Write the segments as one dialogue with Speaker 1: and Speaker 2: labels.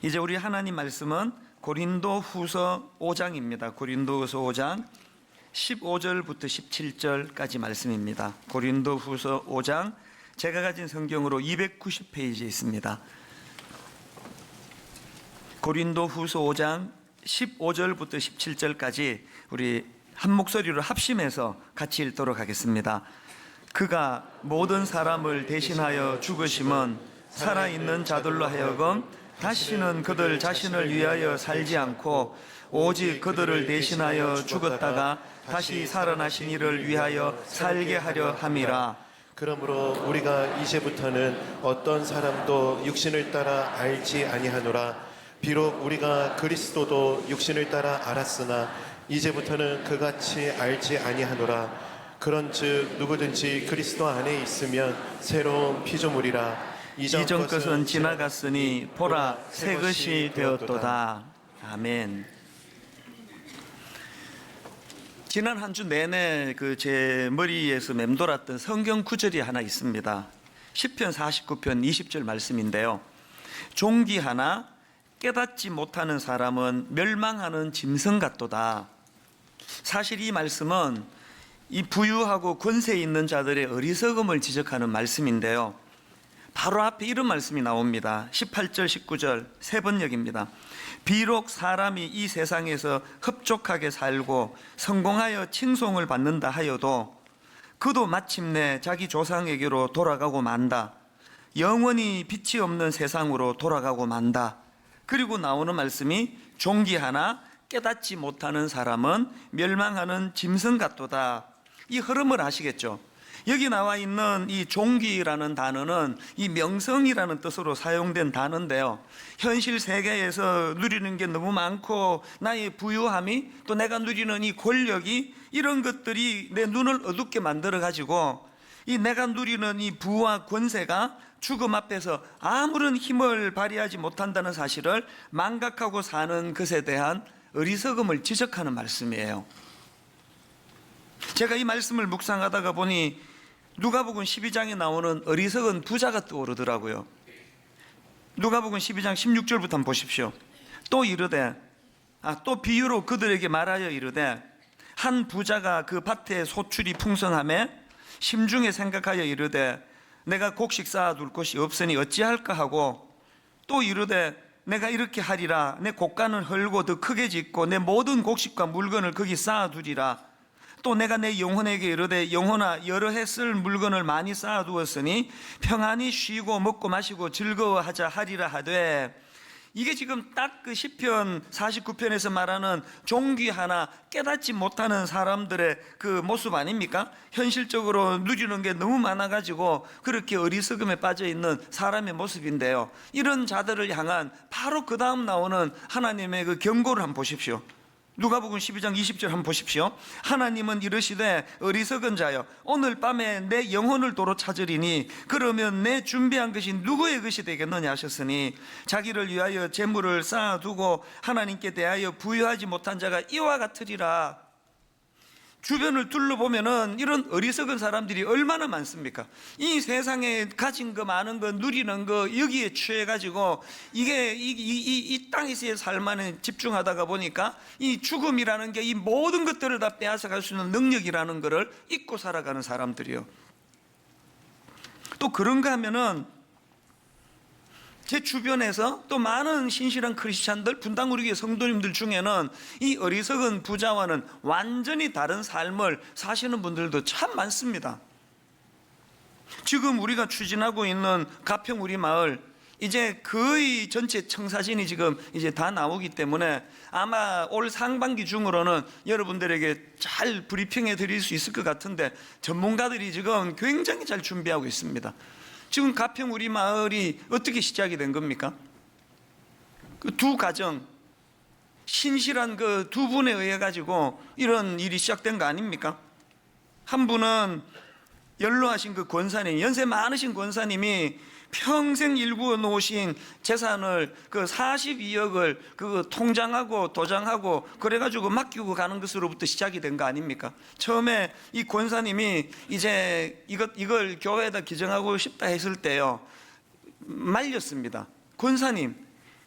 Speaker 1: 이제 우리 하나님 말씀은 고린도후서 5장입니다. 고린도후서 5장 15절부터 17절까지 말씀입니다. 고린도후서 5장, 제가 가진 성경으로 290페이지에 있습니다. 고린도후서 5장 15절부터 17절까지 우리 한 목소리로 합심해서 같이 읽도록 하겠습니다. 그가 모든 사람을 대신하여 죽으심은 살아있는 자들로 하여금 다시는 그들 자신을 위하여 살지 않고 오직 그들을 대신하여 죽었다가 다시 살아나신 이를 위하여 살게 하려 함이라.
Speaker 2: 그러므로 우리가 이제부터는 어떤 사람도 육신을 따라 알지 아니하노라. 비록 우리가 그리스도도 육신을 따라 알았으나 이제부터는 그같이 알지 아니하노라. 그런즉 누구든지 그리스도 안에 있으면 새로운 피조물이라.
Speaker 1: 이전 것은 지나갔으니 보라 새 것이 되었도다. 아멘. 지난 한 주 내내 제 머리에서 맴돌았던 성경 구절이 하나 있습니다. 시편 49편 20절 말씀인데요. 종기하나 깨닫지 못하는 사람은 멸망하는 짐승 같도다. 사실 이 말씀은 이 부유하고 권세 있는 자들의 어리석음을 지적하는 말씀인데요. 바로 앞에 이런 말씀이 나옵니다. 18절 19절 세 번역입니다. 비록 사람이 이 세상에서 흡족하게 살고 성공하여 칭송을 받는다 하여도 그도 마침내 자기 조상에게로 돌아가고 만다. 영원히 빛이 없는 세상으로 돌아가고 만다. 그리고 나오는 말씀이 종기하나 깨닫지 못하는 사람은 멸망하는 짐승 같도다. 이 흐름을 아시겠죠? 여기 나와 있는 이 종기라는 단어는 이 명성이라는 뜻으로 사용된 단어인데요. 현실 세계에서 누리는 게 너무 많고 나의 부유함이 또 내가 누리는 이 권력이 이런 것들이 내 눈을 어둡게 만들어 가지고 이 내가 누리는 이 부와 권세가 죽음 앞에서 아무런 힘을 발휘하지 못한다는 사실을 망각하고 사는 것에 대한 어리석음을 지적하는 말씀이에요. 제가 이 말씀을 묵상하다가 보니 누가복음 12장에 나오는 어리석은 부자가 떠오르더라고요. 누가복음 12장 16절부터 한번 보십시오. 또 이르되 또 비유로 그들에게 말하여 이르되 한 부자가 그 밭에 소출이 풍성하매 심중에 생각하여 이르되 내가 곡식 쌓아둘 곳이 없으니 어찌할까 하고 또 이르되 내가 이렇게 하리라. 내 곡간을 헐고 더 크게 짓고 내 모든 곡식과 물건을 거기 쌓아두리라. 또 내가 내 영혼에게 이르되 영혼아 여러 해 쓸 물건을 많이 쌓아두었으니 평안히 쉬고 먹고 마시고 즐거워하자 하리라 하되. 이게 지금 딱 그 시편 49편에서 말하는 종기하나 깨닫지 못하는 사람들의 그 모습 아닙니까? 현실적으로 누리는 게 너무 많아가지고 그렇게 어리석음에 빠져있는 사람의 모습인데요. 이런 자들을 향한 바로 그 다음 나오는 하나님의 그 경고를 한번 보십시오. 누가복음 12장 20절 한번 보십시오. 하나님은 이르시되 어리석은 자여 오늘 밤에 내 영혼을 도로 찾으리니 그러면 내 준비한 것이 누구의 것이 되겠느냐 하셨으니 자기를 위하여 재물을 쌓아두고 하나님께 대하여 부유하지 못한 자가 이와 같으리라. 주변을 둘러보면은 이런 어리석은 사람들이 얼마나 많습니까? 이 세상에 가진 거 많은 거 누리는 거 여기에 취해가지고 이게 이 땅에서의 삶만에 집중하다가 보니까 이 죽음이라는 게 이 모든 것들을 다 빼앗아갈 수 있는 능력이라는 거를 잊고 살아가는 사람들이요. 또 그런가 하면은 제 주변에서 또 많은 신실한 크리스찬들, 분당 우리 교회 성도님들 중에는 이 어리석은 부자와는 완전히 다른 삶을 사시는 분들도 참 많습니다. 지금 우리가 추진하고 있는 가평 우리 마을, 이제 거의 전체 청사진이 지금 이제 다 나오기 때문에 아마 올 상반기 중으로는 여러분들에게 잘 브리핑해 드릴 수 있을 것 같은데 전문가들이 지금 굉장히 잘 준비하고 있습니다. 지금 가평 우리 마을이 어떻게 시작이 된 겁니까? 그 두 가정, 신실한 그 두 분에 의해 가지고 이런 일이 시작된 거 아닙니까? 한 분은 연로하신 그 권사님, 연세 많으신 권사님이 평생 일구어 놓으신 재산을 그 42억을 그 통장하고 도장하고 그래가지고 맡기고 가는 것으로부터 시작이 된 거 아닙니까? 처음에 이 권사님이 이제 이걸 교회에다 기증하고 싶다 했을 때요, 말렸습니다. 권사님,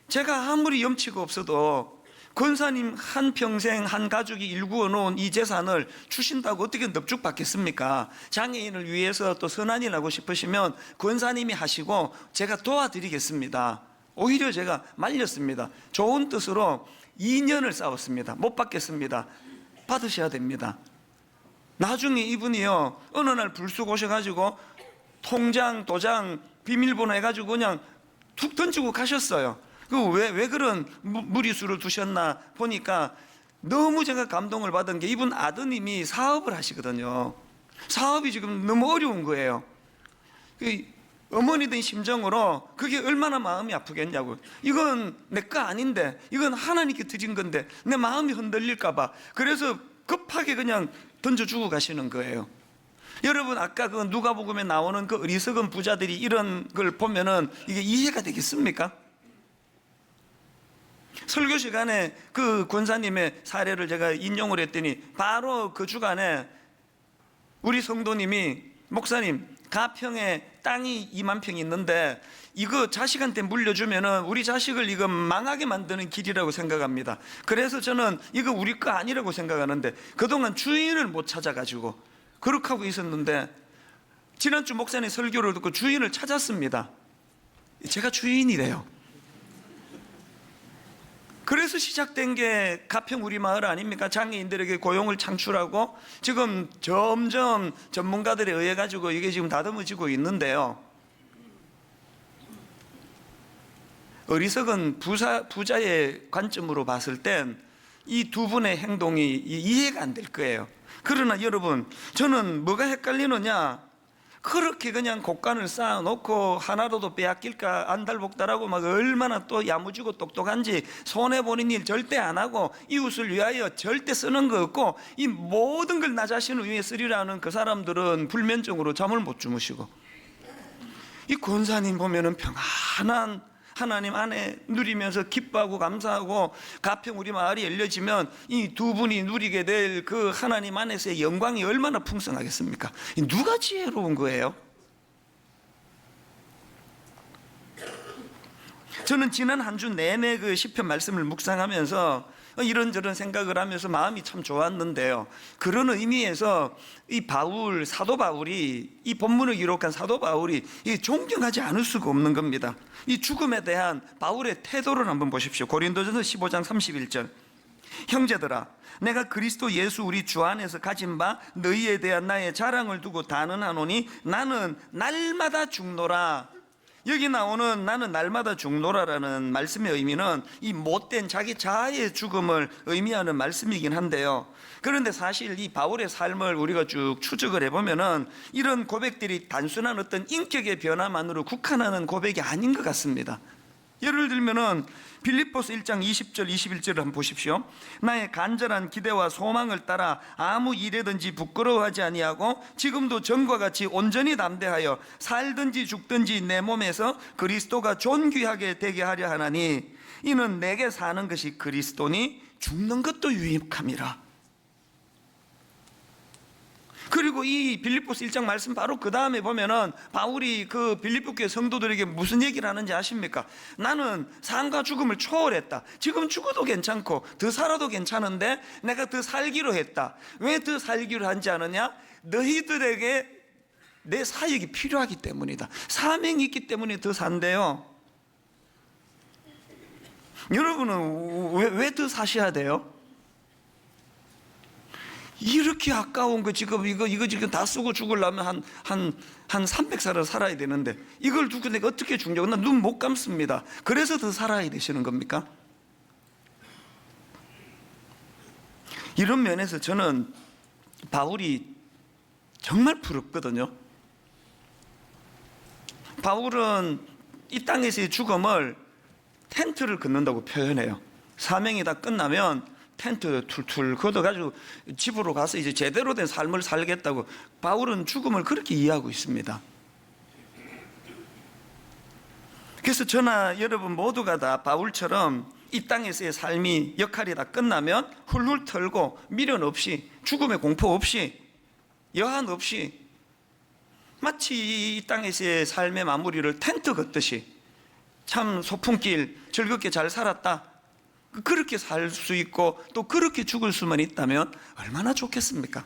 Speaker 1: 제가 아무리 염치가 없어도 권사님 한 평생 한 가족이 일구어 놓은 이 재산을 주신다고 어떻게 넙죽 받겠습니까? 장애인을 위해서 또 선한 일 하고 싶으시면 권사님이 하시고 제가 도와드리겠습니다. 오히려 제가 말렸습니다. 좋은 뜻으로 2년을 싸웠습니다. 못 받겠습니다. 받으셔야 됩니다. 나중에 이분이요, 어느 날 불쑥 오셔가지고 통장, 도장, 비밀번호 해가지고 그냥 툭 던지고 가셨어요. 왜 그런 무리수를 두셨나 보니까 너무 제가 감동을 받은 게 이분 아드님이 사업을 하시거든요. 사업이 지금 너무 어려운 거예요. 어머니 된 심정으로 그게 얼마나 마음이 아프겠냐고. 이건 내 거 아닌데, 이건 하나님께 드린 건데 내 마음이 흔들릴까 봐 그래서 급하게 그냥 던져주고 가시는 거예요. 여러분, 아까 그 누가복음에 나오는 그 어리석은 부자들이 이런 걸 보면은 이게 이해가 되겠습니까? 설교 시간에 그 권사님의 사례를 제가 인용을 했더니 바로 그 주간에 우리 성도님이, 목사님, 가평에 땅이 2만 평이 있는데 이거 자식한테 물려주면은 우리 자식을 이거 망하게 만드는 길이라고 생각합니다. 그래서 저는 이거 우리 거 아니라고 생각하는데 그동안 주인을 못 찾아가지고 그렇게 하고 있었는데 지난주 목사님 설교를 듣고 주인을 찾았습니다. 제가 주인이래요. 그래서 시작된 게 가평 우리 마을 아닙니까? 장애인들에게 고용을 창출하고 지금 점점 전문가들에 의해 가지고 이게 지금 다듬어지고 있는데요. 어리석은 부자의 관점으로 봤을 땐 이 두 분의 행동이 이해가 안 될 거예요. 그러나 여러분, 저는 뭐가 헷갈리느냐, 그렇게 그냥 곡간을 쌓아놓고 하나라도 빼앗길까 안달복달하고 막 얼마나 또 야무지고 똑똑한지 손해보는 일 절대 안 하고 이웃을 위하여 절대 쓰는 거 없고 이 모든 걸 나 자신을 위해 쓰리라는 그 사람들은 불면증으로 잠을 못 주무시고, 이 권사님 보면은 평안한 하나님 안에 누리면서 기뻐하고 감사하고 가평 우리 마을이 열려지면 이 두 분이 누리게 될 그 하나님 안에서의 영광이 얼마나 풍성하겠습니까? 누가 지혜로운 거예요? 저는 지난 한 주 내내 그 시편 말씀을 묵상하면서 이런저런 생각을 하면서 마음이 참 좋았는데요. 그런 의미에서 이 바울, 사도 바울이, 이 본문을 기록한 사도 바울이 존경하지 않을 수가 없는 겁니다. 이 죽음에 대한 바울의 태도를 한번 보십시오. 고린도전서 15장 31절. 형제들아, 내가 그리스도 예수 우리 주 안에서 가진 바 너희에 대한 나의 자랑을 두고 단언하노니 나는 날마다 죽노라. 여기 나오는 나는 날마다 죽노라라는 말씀의 의미는 이 못된 자기 자아의 죽음을 의미하는 말씀이긴 한데요. 그런데 사실 이 바울의 삶을 우리가 쭉 추적을 해보면은 이런 고백들이 단순한 어떤 인격의 변화만으로 국한하는 고백이 아닌 것 같습니다. 예를 들면은 빌립보서 1장 20절 21절을 한번 보십시오. 나의 간절한 기대와 소망을 따라 아무 일에든지 부끄러워하지 아니하고 지금도 전과 같이 온전히 담대하여 살든지 죽든지 내 몸에서 그리스도가 존귀하게 되게 하려 하나니 이는 내게 사는 것이 그리스도니 죽는 것도 유익함이라. 그리고 이 빌립보서 1장 말씀 바로 그 다음에 보면은 바울이 그 빌립보 교회 성도들에게 무슨 얘기를 하는지 아십니까? 나는 삶과 죽음을 초월했다. 지금 죽어도 괜찮고 더 살아도 괜찮은데 내가 더 살기로 했다. 왜 더 살기로 한지 아느냐? 너희들에게 내 사역이 필요하기 때문이다. 사명이 있기 때문에 더 산대요. 여러분은 왜 더 사셔야 돼요? 이렇게 아까운 거 지금 이거 지금 다 쓰고 죽으려면 한 300살을 살아야 되는데 이걸 두고 내가 어떻게 죽냐고. 나 눈 못 감습니다. 그래서 더 살아야 되시는 겁니까? 이런 면에서 저는 바울이 정말 부럽거든요. 바울은 이 땅에서의 죽음을 텐트를 긋는다고 표현해요. 사명이 다 끝나면 텐트 툴툴 걷어가지고 집으로 가서 이제 제대로 된 삶을 살겠다고 바울은 죽음을 그렇게 이해하고 있습니다. 그래서 저나 여러분 모두가 다 바울처럼 이 땅에서의 삶이 역할이 다 끝나면 훌훌 털고 미련 없이 죽음의 공포 없이 여한 없이 마치 이 땅에서의 삶의 마무리를 텐트 걷듯이 참 소풍길 즐겁게 잘 살았다, 그렇게 살 수 있고 또 그렇게 죽을 수만 있다면 얼마나 좋겠습니까?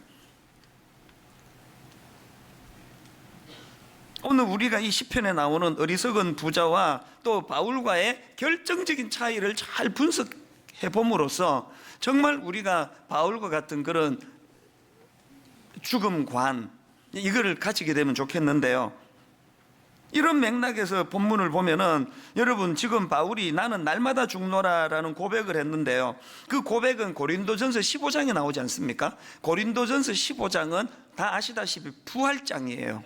Speaker 1: 오늘 우리가 이 시편에 나오는 어리석은 부자와 또 바울과의 결정적인 차이를 잘 분석해 봄으로써 정말 우리가 바울과 같은 그런 죽음관, 이거를 가지게 되면 좋겠는데요. 이런 맥락에서 본문을 보면은 여러분, 지금 바울이 나는 날마다 죽노라라는 고백을 했는데요, 그 고백은 고린도전서 15장에 나오지 않습니까? 고린도전서 15장은 다 아시다시피 부활장이에요.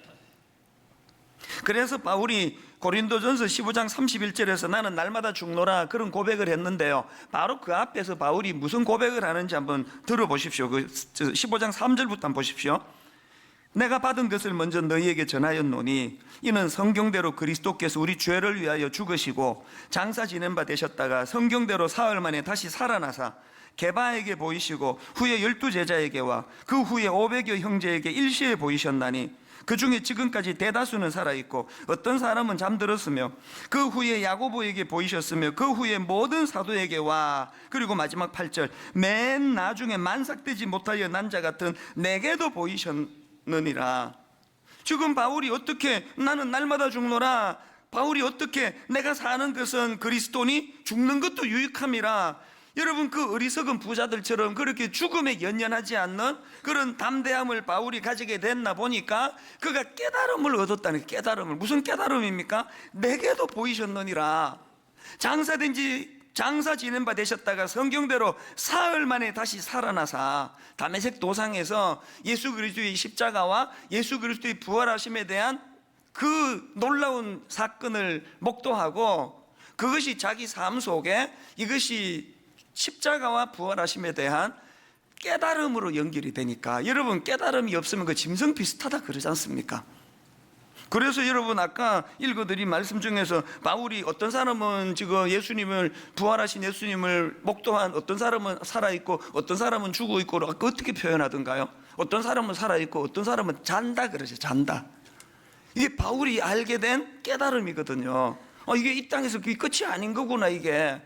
Speaker 1: 그래서 바울이 고린도전서 15장 31절에서 나는 날마다 죽노라 그런 고백을 했는데요, 바로 그 앞에서 바울이 무슨 고백을 하는지 한번 들어보십시오. 그 15장 3절부터 한번 보십시오. 내가 받은 것을 먼저 너희에게 전하였노니 이는 성경대로 그리스도께서 우리 죄를 위하여 죽으시고 장사 지낸 바 되셨다가 성경대로 사흘 만에 다시 살아나사 게바에게 보이시고 후에 12제자에게와 그 후에 500여 형제에게 일시에 보이셨나니 그 중에 지금까지 대다수는 살아있고 어떤 사람은 잠들었으며 그 후에 야고보에게 보이셨으며 그 후에 모든 사도에게와 그리고 마지막 8절 맨 나중에 만삭되지 못하여 난 자 같은 내게도 보이셨느니라. 지금 바울이 어떻게 나는 날마다 죽노라, 바울이 어떻게 내가 사는 것은 그리스도니 죽는 것도 유익함이라. 여러분, 그 어리석은 부자들처럼 그렇게 죽음에 연연하지 않는 그런 담대함을 바울이 가지게 됐나 보니까 그가 깨달음을 얻었다는 거예요. 깨달음을. 무슨 깨달음입니까? 내게도 보이셨느니라. 장사 지낸 바 되셨다가 성경대로 사흘 만에 다시 살아나사 다메섹 도상에서 예수 그리스도의 십자가와 예수 그리스도의 부활하심에 대한 그 놀라운 사건을 목도하고 그것이 자기 삶 속에 이것이 십자가와 부활하심에 대한 깨달음으로 연결이 되니까, 여러분, 깨달음이 없으면 그 짐승 비슷하다 그러지 않습니까? 그래서 여러분, 아까 읽어드린 말씀 중에서 바울이 어떤 사람은 지금 예수님을, 부활하신 예수님을 목도한, 어떤 사람은 살아있고 어떤 사람은 죽어있고 어떻게 표현하던가요? 어떤 사람은 살아있고 어떤 사람은 잔다 그러죠. 잔다. 이게 바울이 알게 된 깨달음이거든요. 이게 이 땅에서 그게 끝이 아닌 거구나. 이게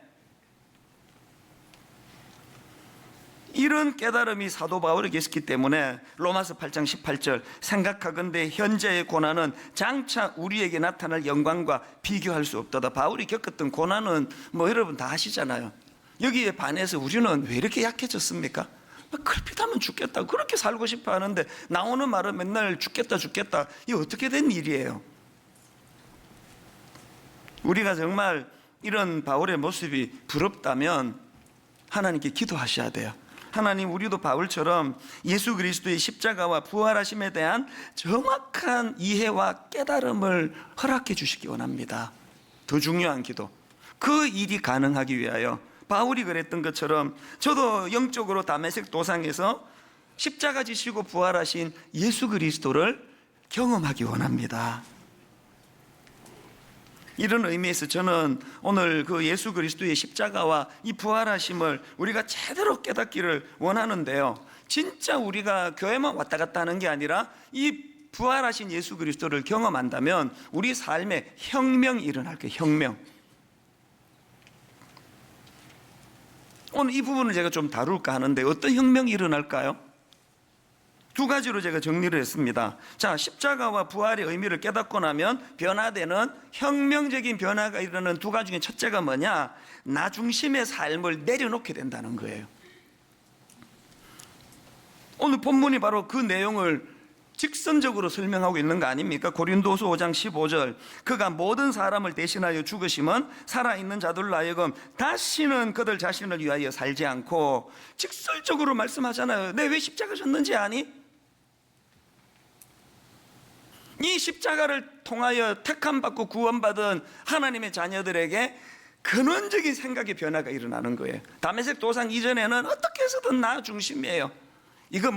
Speaker 1: 이런 깨달음이 사도 바울에게 있었기 때문에 로마서 8장 18절 생각하건대 현재의 고난은 장차 우리에게 나타날 영광과 비교할 수 없다다. 바울이 겪었던 고난은 여러분 다 아시잖아요. 여기에 반해서 우리는 왜 이렇게 약해졌습니까? 걸핏하면 죽겠다 그렇게 살고 싶어 하는데 나오는 말은 맨날 죽겠다 죽겠다. 이게 어떻게 된 일이에요? 우리가 정말 이런 바울의 모습이 부럽다면 하나님께 기도하셔야 돼요. 하나님, 우리도 바울처럼 예수 그리스도의 십자가와 부활하심에 대한 정확한 이해와 깨달음을 허락해 주시기 원합니다. 더 중요한 기도, 그 일이 가능하기 위하여 바울이 그랬던 것처럼 저도 영적으로 다메섹 도상에서 십자가 지시고 부활하신 예수 그리스도를 경험하기 원합니다. 이런 의미에서 저는 오늘 그 예수 그리스도의 십자가와 이 부활하심을 우리가 제대로 깨닫기를 원하는데요, 진짜 우리가 교회만 왔다 갔다 하는 게 아니라 이 부활하신 예수 그리스도를 경험한다면 우리 삶에 혁명이 일어날 거예요. 혁명. 오늘 이 부분을 제가 좀 다룰까 하는데 어떤 혁명이 일어날까요? 두 가지로 제가 정리를 했습니다. 자, 십자가와 부활의 의미를 깨닫고 나면 변화되는 혁명적인 변화가 일어나는 두 가지 중에 첫째가 뭐냐? 나 중심의 삶을 내려놓게 된다는 거예요. 오늘 본문이 바로 그 내용을 직선적으로 설명하고 있는 거 아닙니까? 고린도서 5장 15절 그가 모든 사람을 대신하여 죽으심은 살아있는 자들로 하여금 다시는 그들 자신을 위하여 살지 않고, 직설적으로 말씀하잖아요. 내 왜 십자가 졌는지 아니? 이 십자가를 통하여 택함받고 구원받은 하나님의 자녀들에게 근원적인 생각의 변화가 일어나는 거예요. 다메섹 도상 이전에는 어떻게 해서든 나 중심이에요. 이거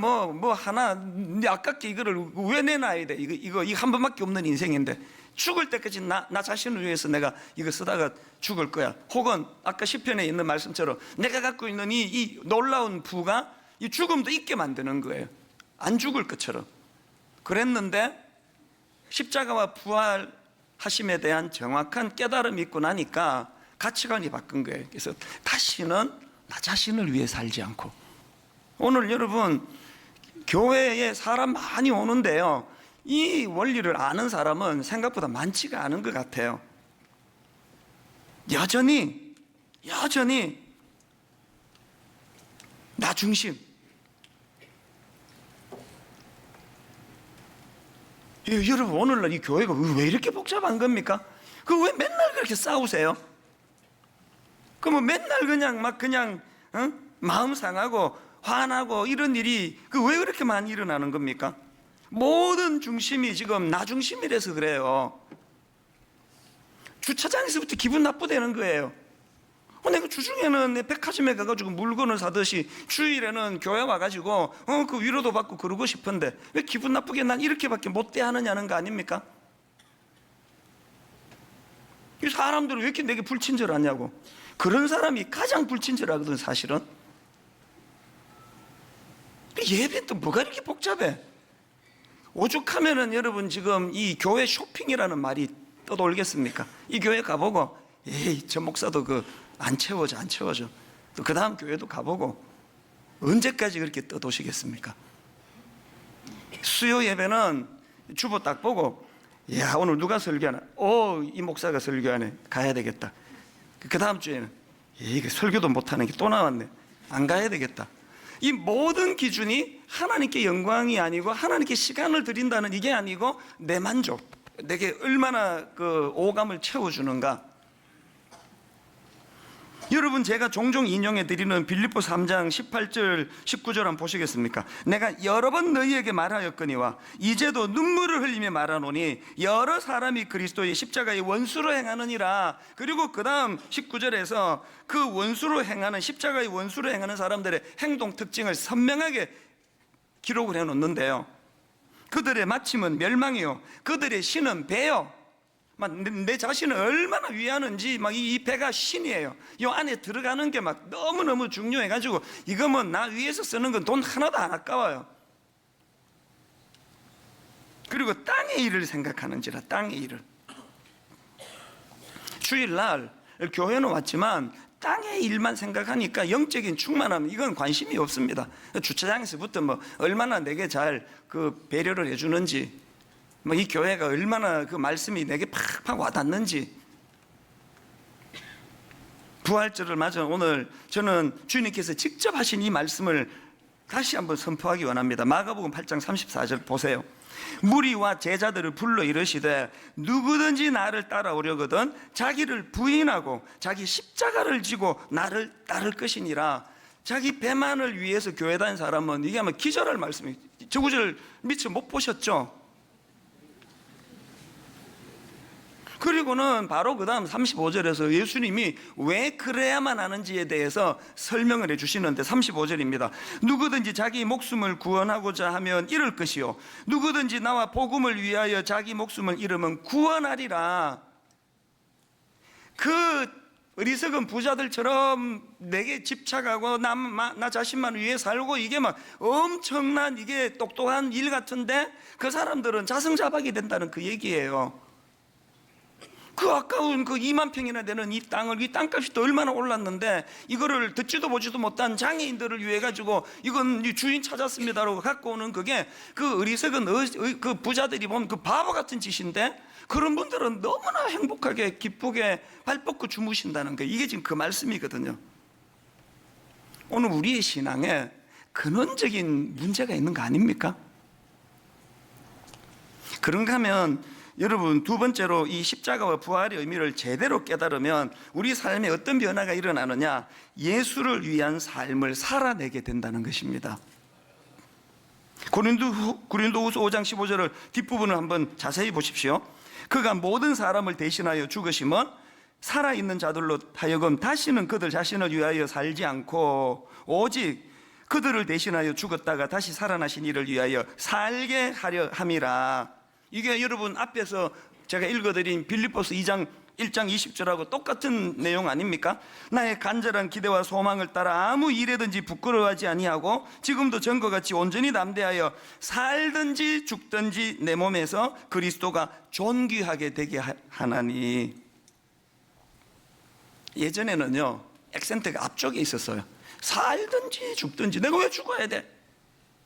Speaker 1: 하나 아깝게 이거를 왜 내놔야 돼? 이거 한 번밖에 없는 인생인데 죽을 때까지 나 자신을 위해서 내가 이거 쓰다가 죽을 거야. 혹은 아까 시편에 있는 말씀처럼 내가 갖고 있는 이 놀라운 부가 이 죽음도 있게 만드는 거예요. 안 죽을 것처럼. 그랬는데 십자가와 부활하신 하심에 대한 정확한 깨달음이 있고 나니까 가치관이 바뀐 거예요. 그래서 다시는 나 자신을 위해 살지 않고, 오늘 여러분 교회에 사람 많이 오는데요, 이 원리를 아는 사람은 생각보다 많지가 않은 것 같아요. 여전히 나 중심. 여러분 오늘날 이 교회가 왜 이렇게 복잡한 겁니까? 그 왜 맨날 그렇게 싸우세요? 그러면 맨날 그냥 마음 상하고 화나고 이런 일이 왜 그렇게 많이 일어나는 겁니까? 모든 중심이 지금 나 중심이라서 그래요. 주차장에서부터 기분 나쁘다는 거예요. 내가 주중에는 내 백화점에 가가지고 물건을 사듯이 주일에는 교회 와가지고 그 위로도 받고 그러고 싶은데 왜 기분 나쁘게 난 이렇게밖에 못돼 하느냐는 거 아닙니까? 이 사람들은 왜 이렇게 내게 불친절하냐고. 그런 사람이 가장 불친절하거든 사실은. 예배는 또 뭐가 이렇게 복잡해? 오죽하면은 여러분 지금 이 교회 쇼핑이라는 말이 떠돌겠습니까? 이 교회 가보고 에이 저 목사도 안 채워져. 또 그 다음 교회도 가보고 언제까지 그렇게 떠도시겠습니까? 수요 예배는 주보 딱 보고 야 오늘 누가 설교하나? 이 목사가 설교하네. 가야 되겠다. 그 다음 주에는 이게 설교도 못하는 게 또 나왔네. 안 가야 되겠다. 이 모든 기준이 하나님께 영광이 아니고 하나님께 시간을 드린다는 이게 아니고 내 만족, 내게 얼마나 오감을 채워주는가. 여러분 제가 종종 인용해 드리는 빌립보 3장 18절 19절 한번 보시겠습니까? 내가 여러 번 너희에게 말하였거니와 이제도 눈물을 흘리며 말하노니 여러 사람이 그리스도의 십자가의 원수로 행하느니라. 그리고 그 다음 19절에서 그 원수로 행하는, 십자가의 원수로 행하는 사람들의 행동 특징을 선명하게 기록을 해 놓는데요, 그들의 마침은 멸망이요 그들의 신은 배요. 내 자신을 얼마나 위하는지 이 배가 신이에요. 이 안에 들어가는 게 너무너무 중요해가지고 이거 나 위해서 쓰는 건 돈 하나도 안 아까워요. 그리고 땅의 일을 생각하는지라. 땅의 일을. 주일날 교회는 왔지만 땅의 일만 생각하니까 영적인 충만함 이건 관심이 없습니다. 주차장에서부터 얼마나 내게 잘 배려를 해주는지, 이 교회가 얼마나 말씀이 내게 팍팍 와닿는지. 부활절을 맞아 오늘 저는 주님께서 직접 하신 이 말씀을 다시 한번 선포하기 원합니다. 마가복음 8장 34절 보세요. 무리와 제자들을 불러 이르시되 누구든지 나를 따라오려거든 자기를 부인하고 자기 십자가를 지고 나를 따를 것이니라. 자기 배만을 위해서 교회 다닌 사람은 이게 아마 기절할 말씀이에요. 저 구절 미처 못 보셨죠? 그리고는 바로 그 다음 35절에서 예수님이 왜 그래야만 하는지에 대해서 설명을 해주시는데 35절입니다. 누구든지 자기 목숨을 구원하고자 하면 잃을 것이요 누구든지 나와 복음을 위하여 자기 목숨을 잃으면 구원하리라. 어리석은 부자들처럼 내게 집착하고 나 자신만 위해 살고 이게 엄청난 이게 똑똑한 일 같은데 그 사람들은 자승자박이 된다는 그 얘기예요. 아까운 2만 평이나 되는 이 땅값이 또 얼마나 올랐는데 이거를 듣지도 보지도 못한 장애인들을 위해 가지고 이건 주인 찾았습니다라고 갖고 오는 그게 어리석은 부자들이 보면 바보 같은 짓인데 그런 분들은 너무나 행복하게 기쁘게 발 뻗고 주무신다는 거, 이게 지금 그 말씀이거든요. 오늘 우리의 신앙에 근원적인 문제가 있는 거 아닙니까? 그런가 하면 여러분 두 번째로 이 십자가와 부활의 의미를 제대로 깨달으면 우리 삶에 어떤 변화가 일어나느냐, 예수를 위한 삶을 살아내게 된다는 것입니다. 고린도후서 5장 15절을 뒷부분을 한번 자세히 보십시오. 그가 모든 사람을 대신하여 죽으심은 살아있는 자들로 하여금 다시는 그들 자신을 위하여 살지 않고 오직 그들을 대신하여 죽었다가 다시 살아나신 이를 위하여 살게 하려 함이라. 이게 여러분 앞에서 제가 읽어드린 빌립보서 2장
Speaker 3: 1장 20절하고 똑같은 내용 아닙니까? 나의 간절한 기대와 소망을 따라 아무 일에든지 부끄러워하지 아니하고 지금도 전과 같이 온전히 담대하여 살든지 죽든지 내 몸에서 그리스도가 존귀하게 되게 하나니. 예전에는요, 액센트가 앞쪽에 있었어요. 살든지 죽든지. 내가 왜 죽어야 돼?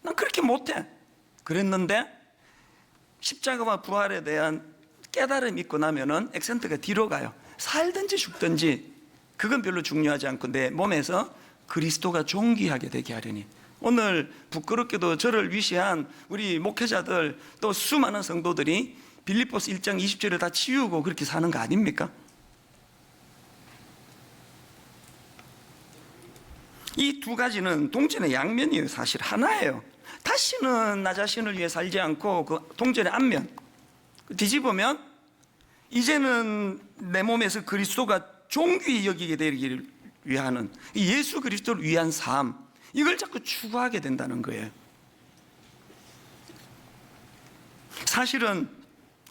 Speaker 3: 난 그렇게 못해. 그랬는데 십자가와 부활에 대한 깨달음이 있고 나면은 액센트가 뒤로 가요. 살든지 죽든지 그건 별로 중요하지 않고 내 몸에서 그리스도가 존귀하게 되게 하려니. 오늘 부끄럽게도 저를 위시한 우리 목회자들 또 수많은 성도들이 빌립보스 1장 20절을 다 치우고 그렇게 사는 거 아닙니까? 이 두 가지는 동전의 양면이에요. 사실 하나예요. 다시는 나 자신을 위해 살지 않고 그 동전의 앞면 뒤집으면 이제는 내 몸에서 그리스도가 존귀히 여기게 되기를 위하는 예수 그리스도를 위한 삶, 이걸 자꾸 추구하게 된다는 거예요. 사실은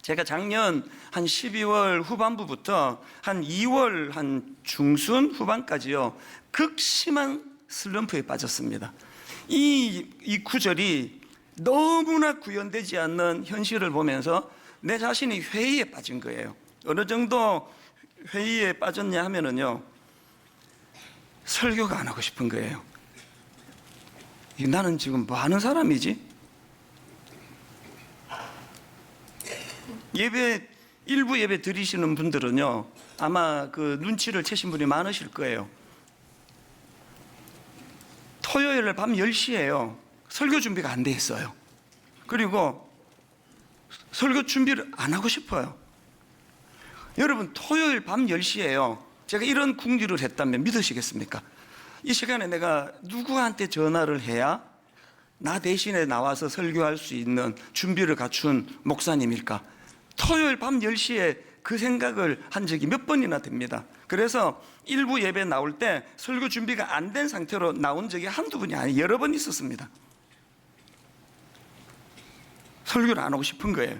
Speaker 3: 제가 작년 한 12월 후반부부터 한 2월 한 중순 후반까지요, 극심한 슬럼프에 빠졌습니다. 이 구절이 너무나 구현되지 않는 현실을 보면서 내 자신이 회의에 빠진 거예요. 어느 정도 회의에 빠졌냐 하면은요, 설교가 안 하고 싶은 거예요. 나는 지금 뭐 하는 사람이지? 일부 예배 드리시는 분들은요, 아마 그 눈치를 채신 분이 많으실 거예요. 토요일 밤 10시에요. 설교 준비가 안 돼 있어요. 그리고 설교 준비를 안 하고 싶어요. 여러분, 토요일 밤 10시에요. 제가 이런 궁리를 했다면 믿으시겠습니까? 이 시간에 내가 누구한테 전화를 해야 나 대신에 나와서 설교할 수 있는 준비를 갖춘 목사님일까? 토요일 밤 10시에 그 생각을 한 적이 몇 번이나 됩니다. 그래서 일부 예배 나올 때 설교 준비가 안 된 상태로 나온 적이 한두 번이 아니에요. 여러 번 있었습니다. 설교를 안 하고 싶은 거예요.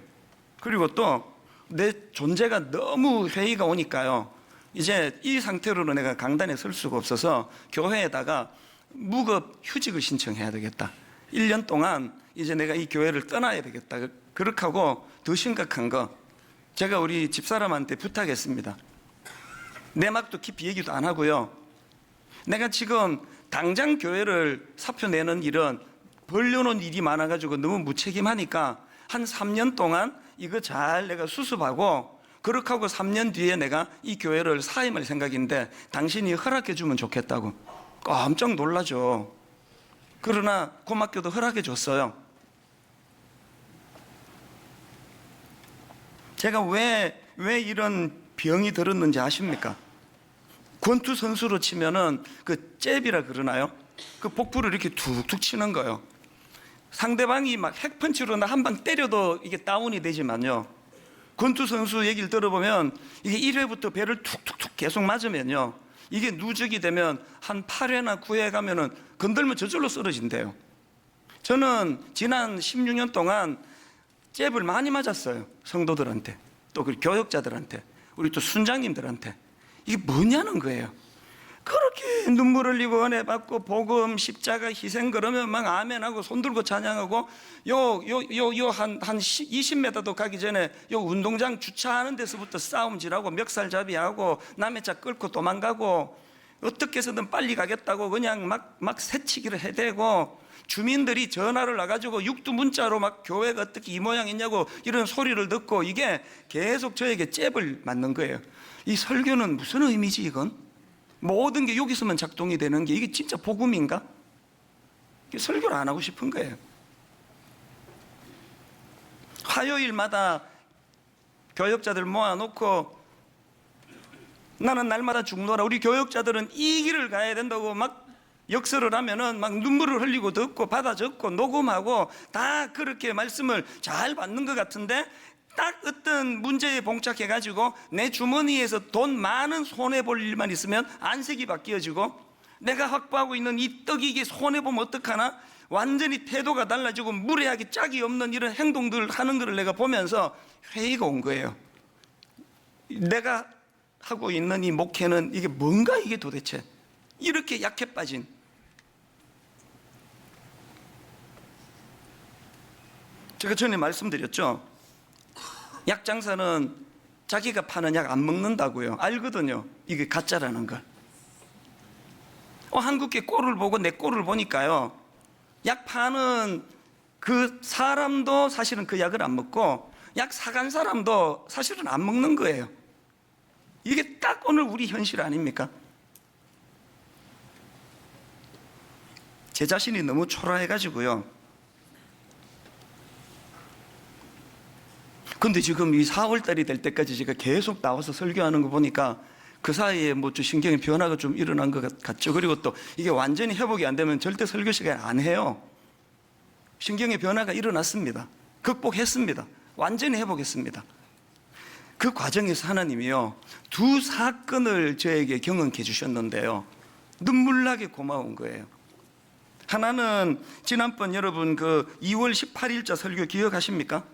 Speaker 3: 그리고 또 내 존재가 너무 회의가 오니까요, 이제 이 상태로는 내가 강단에 설 수가 없어서 교회에다가 무급 휴직을 신청해야 되겠다. 1년 동안 이제 내가 이 교회를 떠나야 되겠다. 그렇게 하고 더 심각한 거, 제가 우리 집사람한테 부탁했습니다. 내막도 깊이 얘기도 안 하고요, 내가 지금 당장 교회를 사표 내는 일은 벌려놓은 일이 많아가지고 너무 무책임하니까 한 3년 동안 이거 잘 내가 수습하고, 그렇게 하고 3년 뒤에 내가 이 교회를 사임할 생각인데 당신이 허락해 주면 좋겠다고. 깜짝 놀라죠. 그러나 고맙게도 허락해 줬어요. 제가 왜 이런 병이 들었는지 아십니까? 권투 선수로 치면은 그 잽이라 그러나요? 그 복부를 이렇게 툭툭 치는 거예요. 상대방이 막 핵펀치로 나 한 방 때려도 이게 다운이 되지만요, 권투 선수 얘기를 들어보면 이게 1회부터 배를 툭툭툭 계속 맞으면요, 이게 누적이 되면 한 8회나 9회 가면은 건들면 저절로 쓰러진대요. 저는 지난 16년 동안 잽을 많이 맞았어요. 성도들한테, 또 그 교역자들한테, 우리 또 순장님들한테. 이게 뭐냐는 거예요. 그렇게 눈물 흘리고 은혜 받고 복음 십자가 희생 그러면 막 아멘하고 손 들고 찬양하고 한 20m도 가기 전에 요 운동장 주차하는 데서부터 싸움질하고 멱살잡이하고 남의 차 끌고 도망가고 어떻게 해서든 빨리 가겠다고 그냥 막 새치기를 해대고, 주민들이 전화를 놔가지고 육두 문자로 막 교회가 어떻게 이 모양이냐고 이런 소리를 듣고, 이게 계속 저에게 잽을 맞는 거예요. 이 설교는 무슨 의미지 이건? 모든 게 여기서만 작동이 되는 게 이게 진짜 복음인가? 설교를 안 하고 싶은 거예요. 화요일마다 교역자들 모아놓고 나는 날마다 죽노라, 우리 교역자들은 이 길을 가야 된다고 막 역설을 하면은 막 눈물을 흘리고 듣고 받아 적고 녹음하고 다 그렇게 말씀을 잘 받는 것 같은데, 딱 어떤 문제에 봉착해가지고 내 주머니에서 돈 많은 손해볼 일만 있으면 안색이 바뀌어지고, 내가 확보하고 있는 이 떡이 이게 손해보면 어떡하나, 완전히 태도가 달라지고 무례하게 짝이 없는 이런 행동들을 하는 것을 내가 보면서 회의가 온 거예요. 내가 하고 있는 이 목회는 이게 뭔가 이게 도대체 이렇게 약해 빠진. 제가 전에 말씀드렸죠. 약 장사는 자기가 파는 약 안 먹는다고요. 알거든요. 이게 가짜라는 걸. 한국계 꼴을 보고 내 꼴을 보니까요. 약 파는 그 사람도 사실은 그 약을 안 먹고 약 사간 사람도 사실은 안 먹는 거예요. 이게 딱 오늘 우리 현실 아닙니까? 제 자신이 너무 초라해가지고요. 근데 지금 이 4월달이 될 때까지 제가 계속 나와서 설교하는 거 보니까 그 사이에 뭐 좀 신경의 변화가 좀 일어난 것 같죠. 그리고 또 이게 완전히 회복이 안 되면 절대 설교 시간 안 해요. 신경의 변화가 일어났습니다. 극복했습니다. 완전히 회복했습니다. 그 과정에서 하나님이요, 두 사건을 저에게 경험케 해주셨는데요, 눈물나게 고마운 거예요. 하나는 지난번 여러분 그 2월 18일자 설교 기억하십니까?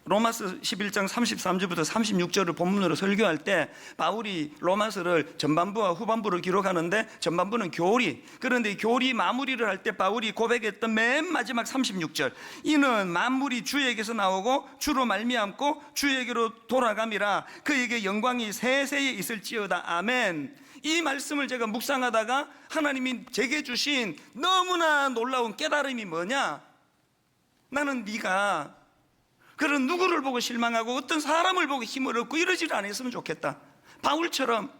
Speaker 3: 로마서 11장 33절부터 36절을 본문으로 설교할 때 바울이 로마서를 전반부와 후반부로 기록하는데 전반부는 교리, 그런데 교리 마무리를 할 때 바울이 고백했던 맨 마지막 36절, 이는 만물이 주에게서 나오고 주로 말미암고 주에게로 돌아감이라 그에게 영광이 세세에 있을지어다. 아멘. 이 말씀을 제가 묵상하다가 하나님이 제게 주신 너무나 놀라운 깨달음이 뭐냐, 나는 네가 그런 누구를 보고 실망하고 어떤 사람을 보고 힘을 얻고 이러지를 않았으면 좋겠다. 바울처럼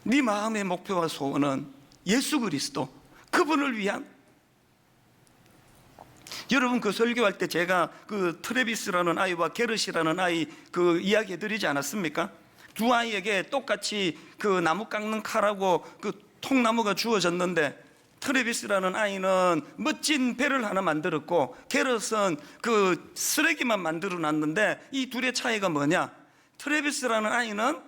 Speaker 3: 네 마음의 목표와 소원은 예수 그리스도, 그분을 위한. 여러분 그 설교할 때 제가 그 트레비스라는 아이와 게르시라는 아이 그 이야기 해드리지 않았습니까? 두 아이에게 똑같이 그 나무 깎는 칼하고 그 통나무가 주어졌는데, 트레비스라는 아이는 멋진 배를 하나 만들었고 게럿은 그 쓰레기만 만들어 놨는데, 이 둘의 차이가 뭐냐? 트레비스라는 아이는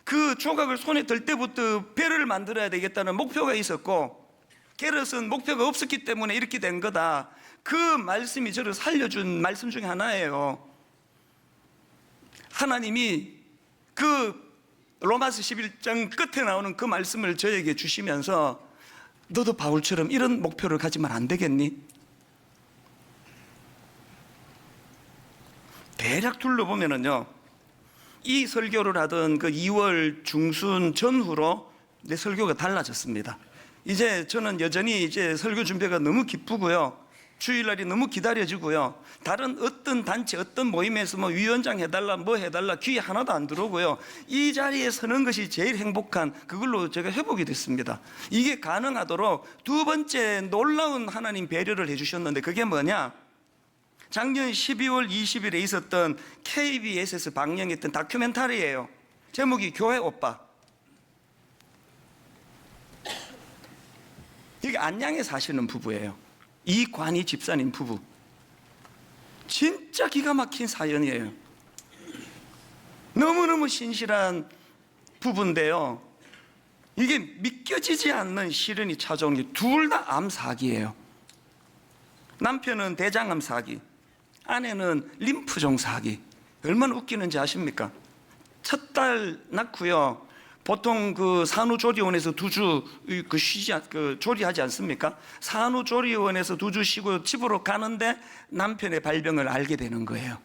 Speaker 3: 그 조각을 손에 들 때부터 배를 만들어야 되겠다는 목표가 있었고, 게럿은 목표가 없었기 때문에 이렇게 된 거다. 그 말씀이 저를 살려준 말씀 중에 하나예요. 하나님이 그 로마서 11장 끝에 나오는 그 말씀을 저에게 주시면서 너도 바울처럼 이런 목표를 가지면 안 되겠니? 대략 둘러보면은요, 이 설교를 하던 그 2월 중순 전후로 내 설교가 달라졌습니다. 이제 저는 여전히 이제 설교 준비가 너무 기쁘고요, 주일날이 너무 기다려지고요, 다른 어떤 단체 어떤 모임에서 뭐 위원장 해달라 뭐 해달라 귀에 하나도 안 들어오고요, 이 자리에 서는 것이 제일 행복한, 그걸로 제가 회복이 됐습니다. 이게 가능하도록 두 번째 놀라운 하나님 배려를 해주셨는데, 그게 뭐냐? 작년 12월 20일에 있었던 KBS에서 방영했던 다큐멘터리예요. 제목이 교회 오빠. 이게 안양에 사시는 부부예요. 이관희 집사님 부부. 진짜 기가 막힌 사연이에요. 너무너무 신실한 부부인데요, 이게 믿겨지지 않는 시련이 찾아온 게 둘 다 암 사기예요. 남편은 대장암 사기, 아내는 림프종 사기. 얼마나 웃기는지 아십니까? 첫 딸 낳고요, 보통 그 산후조리원에서 2주 조리하지 않습니까? 산후조리원에서 2주 쉬고 집으로 가는데 남편의 발병을 알게 되는 거예요.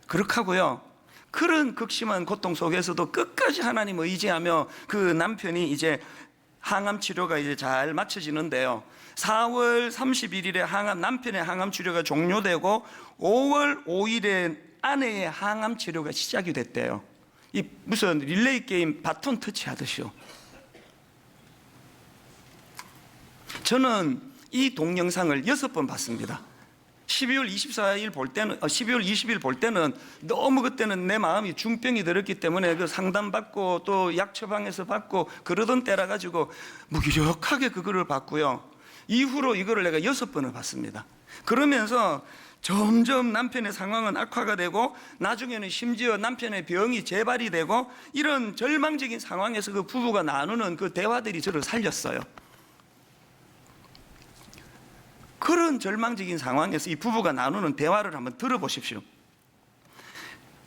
Speaker 3: 그렇게 하고요, 그런 극심한 고통 속에서도 끝까지 하나님을 의지하며 그 남편이 이제 항암 치료가 이제 잘 마쳐지는데요, 4월 31일에 남편의 항암 치료가 종료되고 5월 5일에 아내의 항암 치료가 시작이 됐대요. 이 무슨 릴레이 게임 바톤 터치 하듯이요. 저는 이 동영상을 6번 봤습니다. 12월 24일 볼 때는 12월 20일 볼 때는 너무 그때는 내 마음이 중병이 들었기 때문에 그 상담받고 또 약 처방에서 받고 그러던 때라 가지고 무기력하게 그거를 봤고요, 이후로 이거를 내가 6번을 봤습니다. 그러면서 점점 남편의 상황은 악화가 되고 나중에는 심지어 남편의 병이 재발이 되고, 이런 절망적인 상황에서 그 부부가 나누는 그 대화들이 저를 살렸어요. 그런 절망적인 상황에서 이 부부가 나누는 대화를 한번 들어보십시오.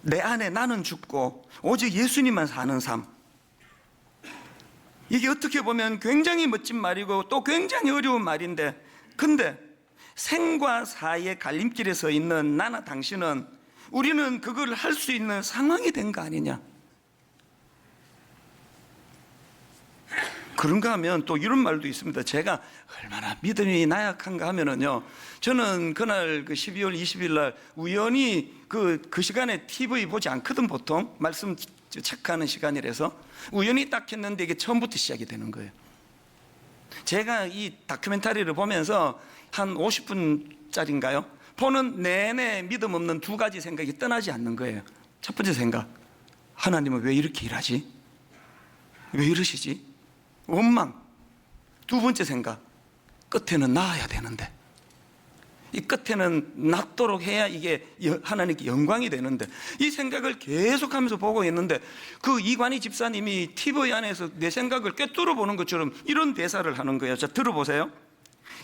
Speaker 3: 내 안에 나는 죽고 오직 예수님만 사는 삶. 이게 어떻게 보면 굉장히 멋진 말이고 또 굉장히 어려운 말인데, 근데 생과 사의 갈림길에 서 있는 나나 당신은, 우리는 그걸 할 수 있는 상황이 된 거 아니냐. 그런가 하면 또 이런 말도 있습니다. 제가 얼마나 믿음이 나약한가 하면은요, 저는 그날 그 12월 20일 날 우연히 그 시간에 TV 보지 않거든. 보통 말씀 체크하는 시간이라서 우연히 딱 했는데 이게 처음부터 시작이 되는 거예요. 제가 이 다큐멘터리를 보면서 한 50분짜리인가요? 보는 내내 믿음 없는 두 가지 생각이 떠나지 않는 거예요. 첫 번째 생각, 하나님은 왜 이렇게 일하지? 왜 이러시지? 원망. 두 번째 생각, 끝에는 나아야 되는데, 이 끝에는 낫도록 해야 이게 하나님께 영광이 되는데, 이 생각을 계속하면서 보고 있는데 그 이관희 집사님이 TV 안에서 내 생각을 꿰뚫어 보는 것처럼 이런 대사를 하는 거예요. 자, 들어보세요.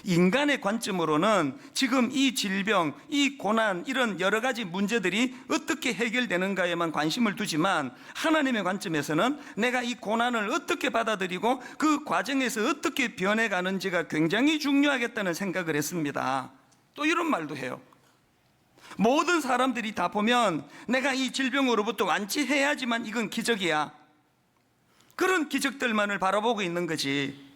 Speaker 3: 인간의 관점으로는 지금 이 질병, 이 고난, 이런 여러 가지 문제들이 어떻게 해결되는가에만 관심을 두지만, 하나님의 관점에서는 내가 이 고난을 어떻게 받아들이고 그 과정에서 어떻게 변해가는지가 굉장히 중요하겠다는 생각을 했습니다. 또 이런 말도 해요. 모든 사람들이 다 보면 내가 이 질병으로부터 완치해야지만 이건 기적이야. 그런 기적들만을 바라보고 있는 거지.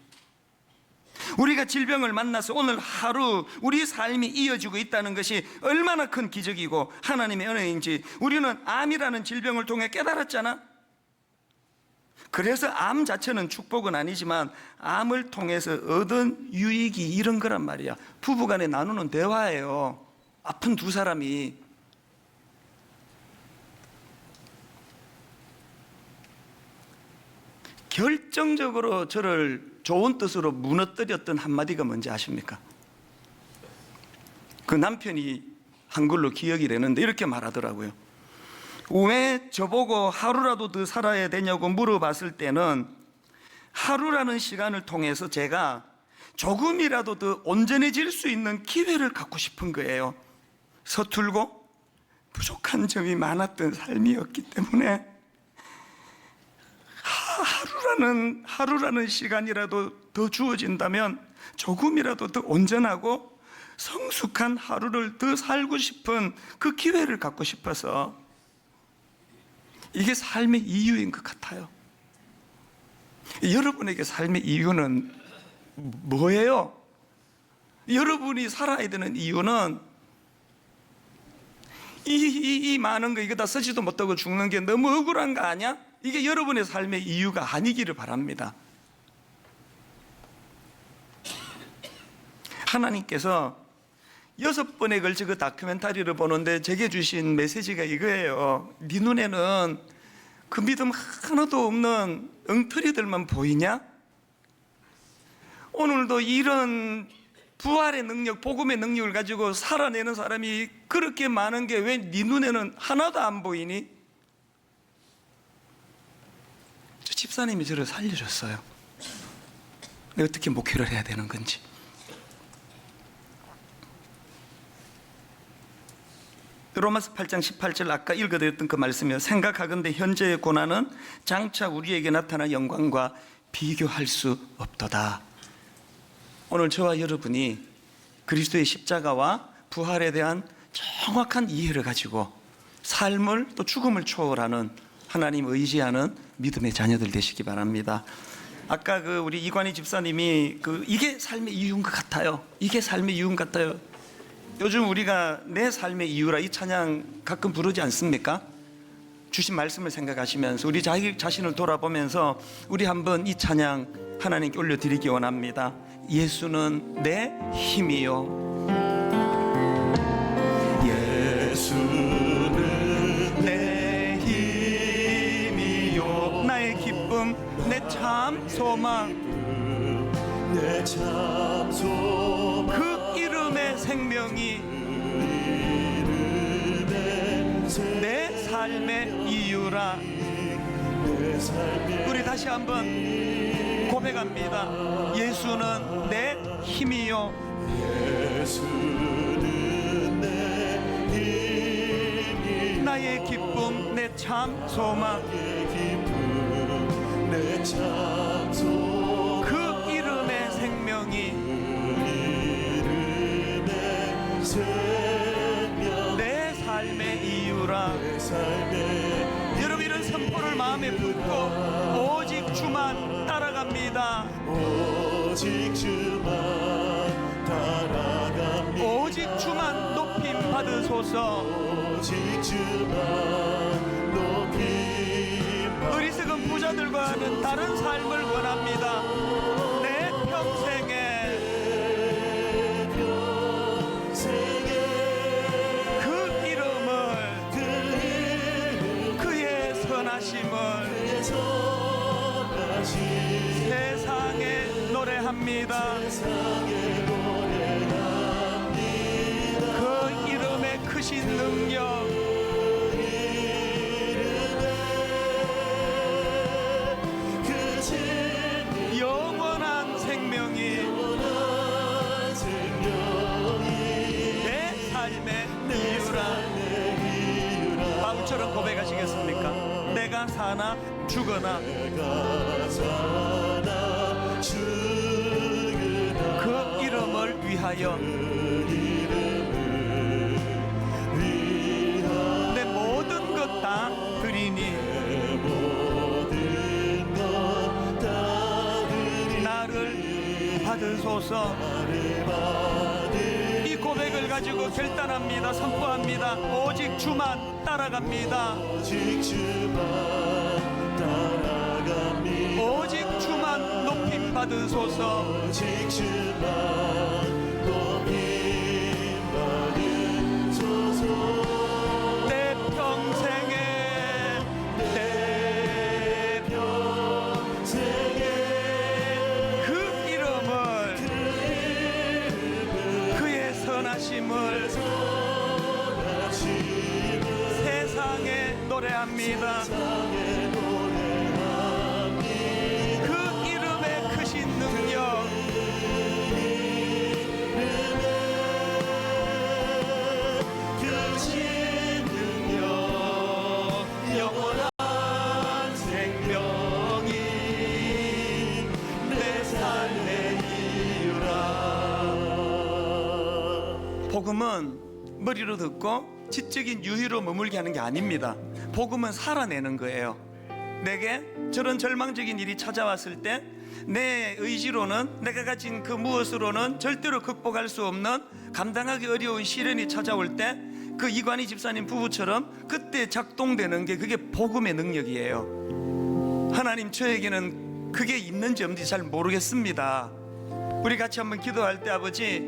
Speaker 3: 우리가 질병을 만나서 오늘 하루 우리 삶이 이어지고 있다는 것이 얼마나 큰 기적이고 하나님의 은혜인지 우리는 암이라는 질병을 통해 깨달았잖아. 그래서 암 자체는 축복은 아니지만 암을 통해서 얻은 유익이 이런 거란 말이야. 부부간에 나누는 대화예요. 아픈 두 사람이. 결정적으로 저를 좋은 뜻으로 무너뜨렸던 한마디가 뭔지 아십니까? 그 남편이 한글로 기억이 되는데 이렇게 말하더라고요. 왜 저보고 하루라도 더 살아야 되냐고 물어봤을 때는 하루라는 시간을 통해서 제가 조금이라도 더 온전해질 수 있는 기회를 갖고 싶은 거예요. 서툴고 부족한 점이 많았던 삶이었기 때문에 하루라는 시간이라도 더 주어진다면 조금이라도 더 온전하고 성숙한 하루를 더 살고 싶은 그 기회를 갖고 싶어서, 이게 삶의 이유인 것 같아요. 여러분에게 삶의 이유는 뭐예요? 여러분이 살아야 되는 이유는 이 많은 거 이거 다 쓰지도 못하고 죽는 게 너무 억울한 거 아니야? 이게 여러분의 삶의 이유가 아니기를 바랍니다. 하나님께서 6번에 걸쳐 그 다큐멘터리를 보는데 제게 주신 메시지가 이거예요. 네 눈에는 그 믿음 하나도 없는 엉터리들만 보이냐? 오늘도 이런 부활의 능력, 복음의 능력을 가지고 살아내는 사람이 그렇게 많은 게 왜 네 눈에는 하나도 안 보이니? 저 집사님이 저를 살려줬어요. 내가 어떻게 목회를 해야 되는 건지. 로마서 8장 18절 아까 읽어드렸던 그 말씀이요. 생각하건대 현재의 고난은 장차 우리에게 나타날 영광과 비교할 수 없도다. 오늘 저와 여러분이 그리스도의 십자가와 부활에 대한 정확한 이해를 가지고 삶을 또 죽음을 초월하는 하나님 의지하는 믿음의 자녀들 되시기 바랍니다. 아까 그 우리 이관희 집사님이 이게 삶의 이유인 것 같아요. 이게 삶의 이유인 것 같아요. 요즘 우리가 내 삶의 이유라 이 찬양 가끔 부르지 않습니까? 주신 말씀을 생각하시면서 우리 자신을 돌아보면서 우리 한번 이 찬양 하나님께 올려드리기 원합니다. 예수는 내 힘이요, 예수는 내 힘이요, 나의 기쁨, 내 참 소망, 그 이름의 생명이 내 삶의 이유라. 우리 다시 한번 고백합니다. 예수는 내 힘이요, 나의 기쁨,
Speaker 1: 내 참 소망
Speaker 2: 내 참 소망
Speaker 1: 그 이름의 생명이
Speaker 2: 이름의 생명
Speaker 1: 내 삶의 이유라.
Speaker 2: 내 삶의
Speaker 1: 여러분 이런 선포를 마음에 품고 오직 주만 따라갑니다.
Speaker 2: 오직 주만 따라갑니다.
Speaker 1: 오직 주만 높임 받으소서.
Speaker 2: 오직 주만 높임 받으소서.
Speaker 1: 어리석은 부자들과는 다른 삶을 원합니다. 내 평생에 그 이름을 그의 선하심을 세상에 노래합니다. 그 이름의 크신 능력 영원한 생명이 내 삶의 이유라. 바울처럼 고백하시겠습니까? 내가 사나 죽으나 그 이름을 위하여 내 모든 것 다 드리니 나를 받으소서. 이 고백을 가지고 결단합니다. 선포합니다. 오직 주만 따라갑니다.
Speaker 2: 오직 주만 따라갑니다.
Speaker 1: 오직 주만 높임 받으소서.
Speaker 2: 오직 주만 높임 받으소서.
Speaker 1: 내 평생에 내
Speaker 2: 평생에
Speaker 1: 그 이름을 그의 선하심을 세상에 노래합니다. 그 이름의 크신 능력
Speaker 2: 크신 능력
Speaker 1: 영원한 생명이 내 삶의 이유라. 복음은 머리로 듣고 지적인 유희로 머물게 하는 게 아닙니다. 복음은 살아내는 거예요. 내게 저런 절망적인 일이 찾아왔을 때 내 의지로는, 내가 가진 그 무엇으로는 절대로 극복할 수 없는 감당하기 어려운 시련이 찾아올 때 그 이관희 집사님 부부처럼 그때 작동되는 게 그게 복음의 능력이에요. 하나님, 저에게는 그게 있는지 없는지 잘 모르겠습니다. 우리 같이 한번 기도할 때, 아버지,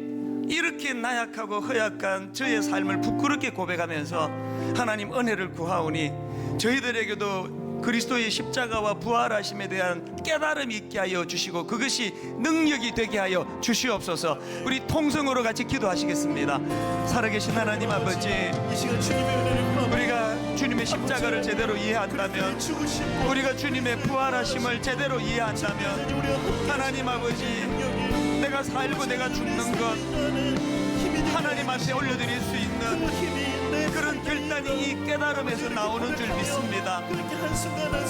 Speaker 1: 이렇게 나약하고 허약한 저의 삶을 부끄럽게 고백하면서 하나님 은혜를 구하오니 저희들에게도 그리스도의 십자가와 부활하심에 대한 깨달음이 있게 하여 주시고 그것이 능력이 되게 하여 주시옵소서. 우리 통성으로 같이 기도하시겠습니다. 살아계신 하나님 아버지,
Speaker 2: 이 시간 주님의 은혜를 구합니다.
Speaker 1: 우리가 주님의 십자가를 제대로 이해한다면,
Speaker 2: 죽으신
Speaker 1: 우리가 주님의 부활하심을 제대로 이해한다면, 하나님 아버지, 내가 살고 내가 죽는 것 하나님 앞에 올려드릴 수 있는 그런 결단이 이 깨달음에서 나오는 줄 믿습니다.
Speaker 2: 그렇게 한순간에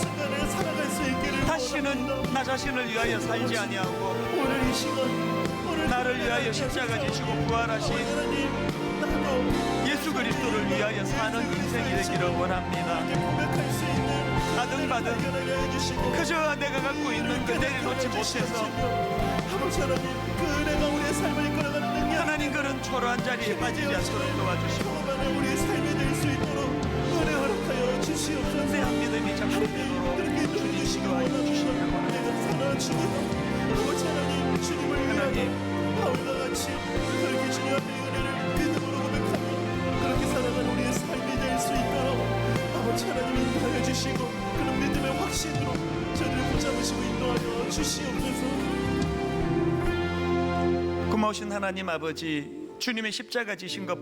Speaker 2: 살아갈 수 있기를
Speaker 1: 다시는 나 자신을 위하여 살지 아니하고
Speaker 2: 오늘 이 시간 오늘
Speaker 1: 나를 위하여 십자가 지시고 부활하신
Speaker 2: 하나님 나도
Speaker 1: 예수 그리스도를 위하여 사는 인생이 되기를 원합니다.
Speaker 2: 고백할 수 있는
Speaker 1: 아등바등
Speaker 2: 변하게 해주시고
Speaker 1: 그저 내가 갖고 있는 그 내려놓지 못해서
Speaker 2: 아버지 하나님 그 은혜가 우리의 삶을 이끌어가는 능력
Speaker 1: 하나님, 그런 초라한 자리에 빠지지 않도록 도와주시고
Speaker 2: 그만한 우리의 삶이 될 수 있도록 은혜 허락하여 주시옵소서.
Speaker 1: 세한 믿음이 작동되도록
Speaker 2: 그렇게
Speaker 1: 주님이 도와주시기를 원합니다.
Speaker 2: 내가 살아주고 아버지 하나님 주님을 위하여
Speaker 1: 하나님,
Speaker 2: 바울과 같이 그렇게 주님 앞에 은혜를 믿음으로 고백하며 그렇게 살아가는 우리의 삶이 될 수 있도록 아버지 하나님 인도하여 주시고 그런 믿음의 확신으로 저희를 붙잡으시고 인도하여 주시옵소서.
Speaker 1: 고마우신 하나님 아버지, 주님의 십자가 지심과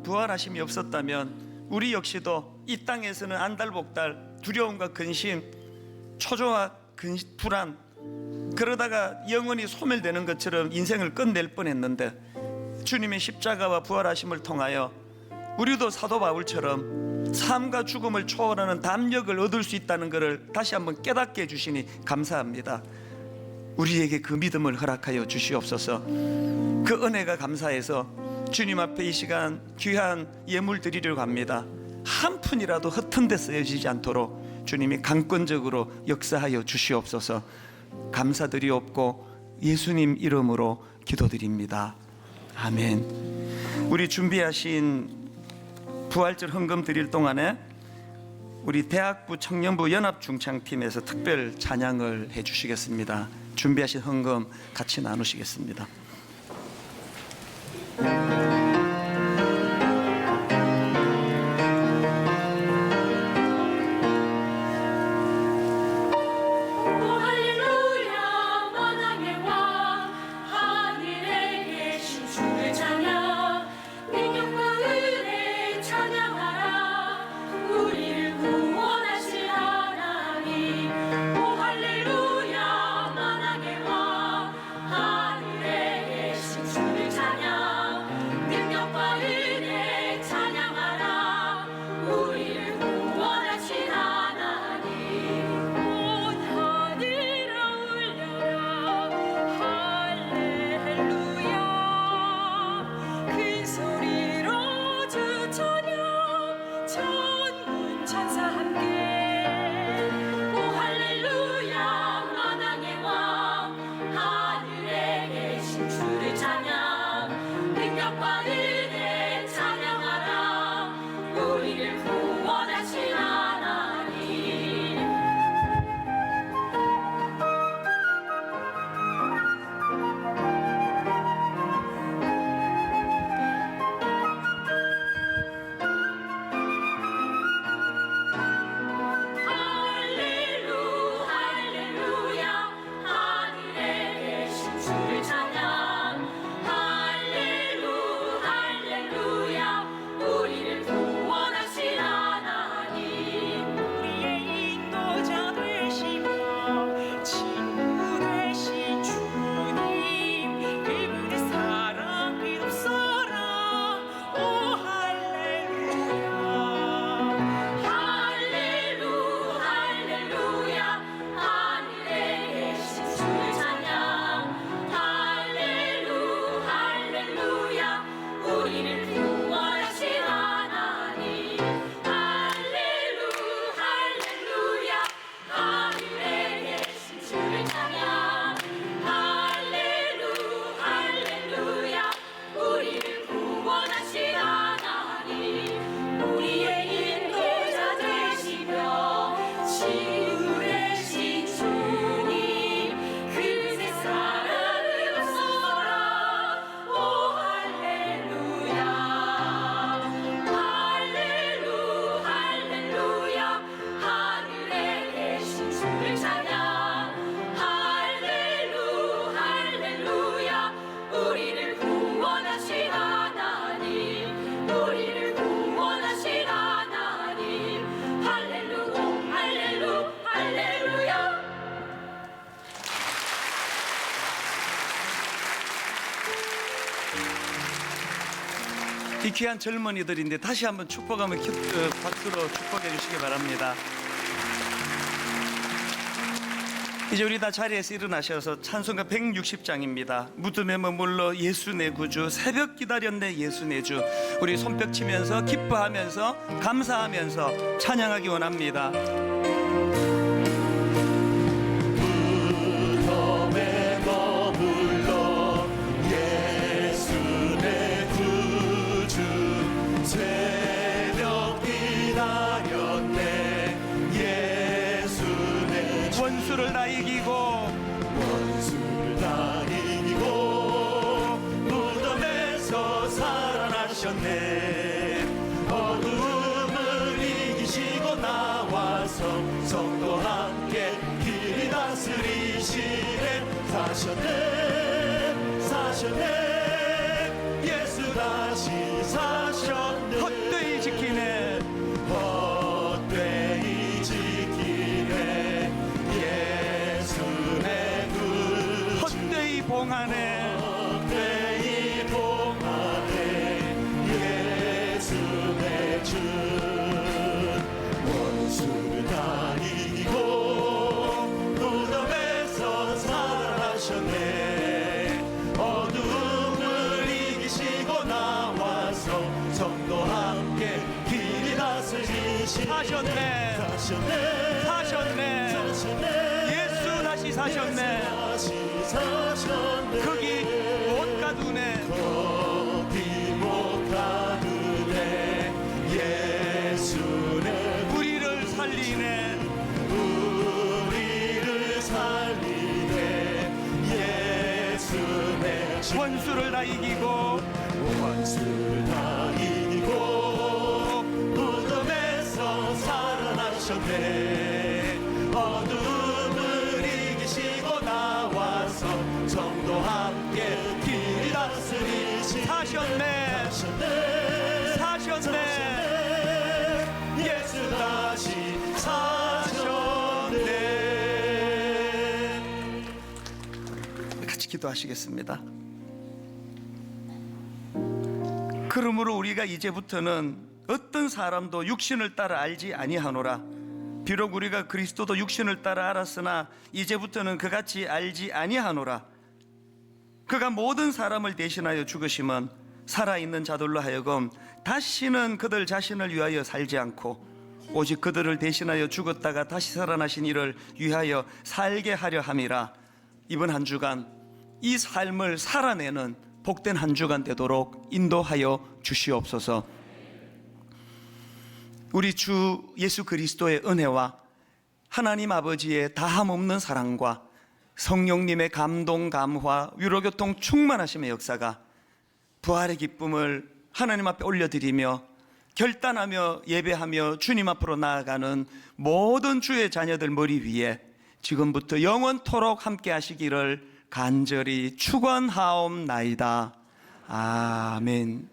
Speaker 1: 부활하심이 없었다면 우리 역시도 이 땅에서는 안달복달, 두려움과 근심, 초조와 불안, 그러다가 영원히 소멸되는 것처럼 인생을 끝낼 뻔했는데 주님의 십자가와 부활하심을 통하여 우리도 사도 바울처럼 삶과 죽음을 초월하는 담력을 얻을 수 있다는 것을 다시 한번 깨닫게 해주시니 감사합니다. 우리에게 그 믿음을 허락하여 주시옵소서. 그 은혜가 감사해서 주님 앞에 이 시간 귀한 예물 드리려고 합니다. 한 푼이라도 허튼 데 쓰여지지 않도록 주님이 강권적으로 역사하여 주시옵소서. 감사드리옵고 예수님 이름으로 기도드립니다. 아멘. 우리 준비하신 부활절 헌금 드릴 동안에 우리 대학부 청년부 연합중창팀에서 특별 찬양을 해주시겠습니다. 준비하신 헌금 같이 나누시겠습니다. 이 귀한 젊은이들인데 다시 한번 축복하며 박수로 축복해 주시기 바랍니다. 이제 우리 다 자리에서 일어나셔서 찬송가 160장입니다. 무덤에 머물러 예수 내 구주, 새벽 기다렸네 예수 내 주. 우리 손뼉 치면서 기뻐하면서 감사하면서 찬양하기 원합니다.
Speaker 2: 무덤에 머물러 예수 내 구주, 새벽 기다렸네 예수 내 주.
Speaker 1: 원수를 다 이기고
Speaker 2: 원수를 다 이기고 무덤에서 살아나셨네. 어둠을 이기시고 나와서 성도와 함께 길 다스리시네. 사셨네 사셨네 예수 다시 사셨네.
Speaker 1: 헛되이 지키네
Speaker 2: 헛되이 지키네 예수 내 구주.
Speaker 1: 헛되이 봉하네
Speaker 2: 헛되이 봉하네 예수
Speaker 1: 사셨네. 예수 다시 사셨네. 거기 못 가두네.
Speaker 2: 예수네
Speaker 1: 우리를 살리네.
Speaker 2: 예수네
Speaker 1: 원수를 다 이기고
Speaker 2: 원수를 다 이기고 무덤에서 살아나셨네. 어둠을 이기시고 나와서 정도 함께 길이 다스리시
Speaker 1: 사셨네.
Speaker 2: 예수 다시 사셨네.
Speaker 3: 같이 기도하시겠습니다. 그러므로 우리가 이제부터는 어떤 사람도 육신을 따라 알지 아니하노라. 비록 우리가 그리스도도 육신을 따라 알았으나 이제부터는 그같이 알지 아니하노라. 그가 모든 사람을 대신하여 죽으심은 살아있는 자들로 하여금 다시는 그들 자신을 위하여 살지 않고 오직 그들을 대신하여 죽었다가 다시 살아나신 이를 위하여 살게 하려 함이라. 이번 한 주간 이 삶을 살아내는 복된 한 주간 되도록 인도하여 주시옵소서. 우리 주 예수 그리스도의 은혜와 하나님 아버지의 다함없는 사랑과 성령님의 감동, 감화, 위로교통 충만하심의 역사가 부활의 기쁨을 하나님 앞에 올려드리며 결단하며 예배하며 주님 앞으로 나아가는 모든 주의 자녀들 머리 위에 지금부터 영원토록 함께 하시기를 간절히 축원하옵나이다. 아멘.